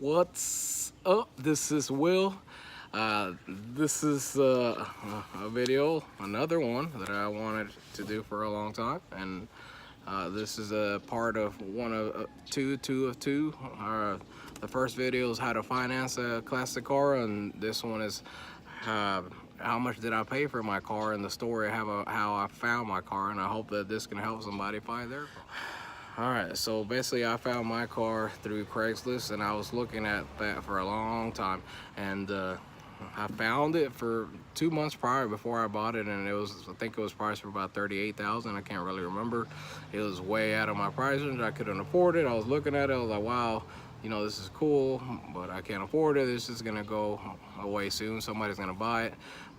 What's up? This is Will. This is a video, another one that I wanted to do for a long time, and this is a part of one of two of two. The first video is how to finance a classic car, and this one is how much did I pay for my car, and the story of how I found my car, and I hope that this can help somebody find their car. Alright, so basically I found my car through Craigslist, and I was looking at that for a long time, and I found it for 2 months prior before I bought it, and I think it was priced for about $38,000. I can't really remember. It was way out of my price range. I couldn't afford it. I was looking at it, I was like, wow, you know, this is cool, but I can't afford it. This is gonna go away soon. Somebody's gonna buy it.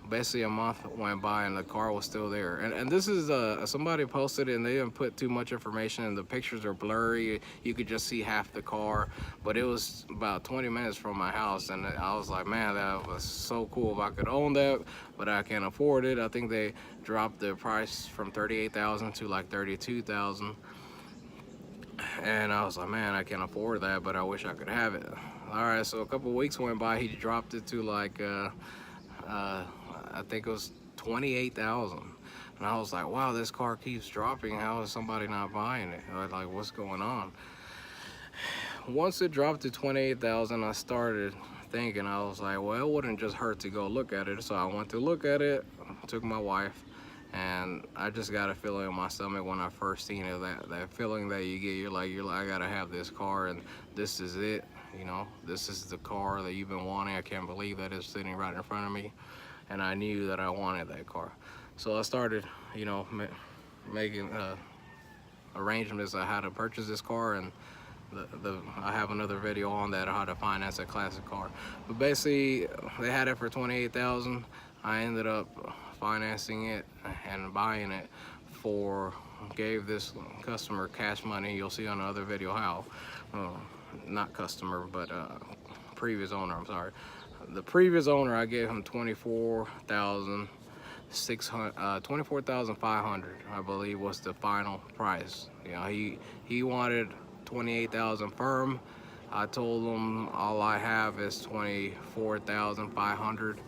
Basically a month went by and the car was still there, and this is somebody posted it, and they didn't put too much information, and the pictures are blurry. You could just see half the car, but it was about 20 minutes from my house, and I was like, man, that was so cool if I could own that, but I can't afford it. I think they dropped the price from $38,000 to like $32,000, and I was like, man, I can't afford that, but I wish I could have it. All right, so a couple weeks went by. He dropped it to like I think it was $28,000, and I was like, wow, this car keeps dropping. How is somebody not buying it? Like, what's going on? Once it dropped to $28,000, I started thinking, I was like, well, it wouldn't just hurt to go look at it. So I went to look at it, took my wife, and I just got a feeling in my stomach when I first seen it, that feeling that you get, you're like, I gotta have this car, and this is it. You know, this is the car that you've been wanting. I can't believe that it's sitting right in front of me, and I knew that I wanted that car. So I started, you know, making arrangements on how to purchase this car, and I have another video on that, how to finance a classic car. But basically, they had it for $28,000. I ended up financing it and buying it gave this customer cash money. You'll see on another video how. Not customer, but previous owner, I'm sorry. The previous owner, I gave him $24,500, I believe, was the final price. You know, he wanted $28,000 firm. I told him all I have is $24,500,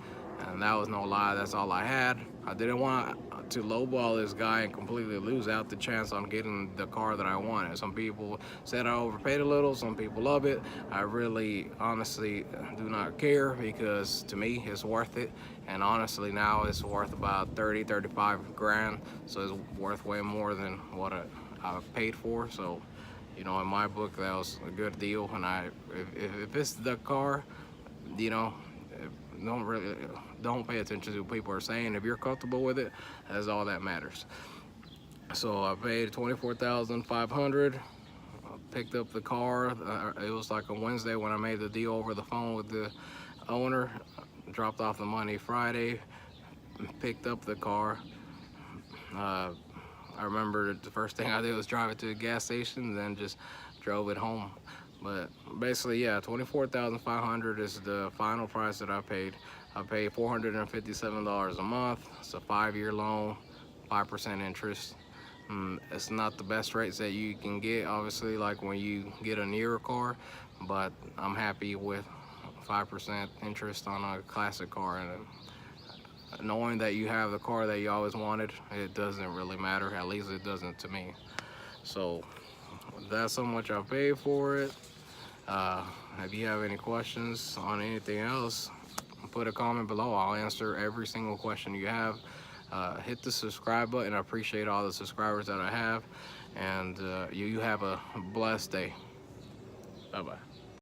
and that was no lie. That's all I had. I didn't want to lowball this guy and completely lose out the chance on getting the car that I wanted. Some people said I overpaid a little. Some people love it. I really, honestly, do not care, because to me, it's worth it. And honestly, now it's worth about 35 grand. So it's worth way more than what I paid for. So, you know, in my book, that was a good deal. And if it's the car, you know, don't pay attention to what people are saying. If you're comfortable with it, that's all that matters. So I paid $24,500. Picked up the car. It was like a Wednesday when I made the deal over the phone with the owner. Dropped off the money Friday. Picked up the car. I remember the first thing I did was drive it to the gas station, then just drove it home. But basically, yeah, $24,500 is the final price that I paid. I paid $457 a month. It's a 5-year loan, 5% interest. It's not the best rates that you can get, obviously, like when you get a newer car, but I'm happy with 5% interest on a classic car. And knowing that you have the car that you always wanted, it doesn't really matter. At least it doesn't to me. So that's how much I paid for it. If you have any questions on anything else, put a comment below. I'll answer every single question you have. Hit the subscribe button. I appreciate all the subscribers that I have, and you have a blessed day. Bye-bye.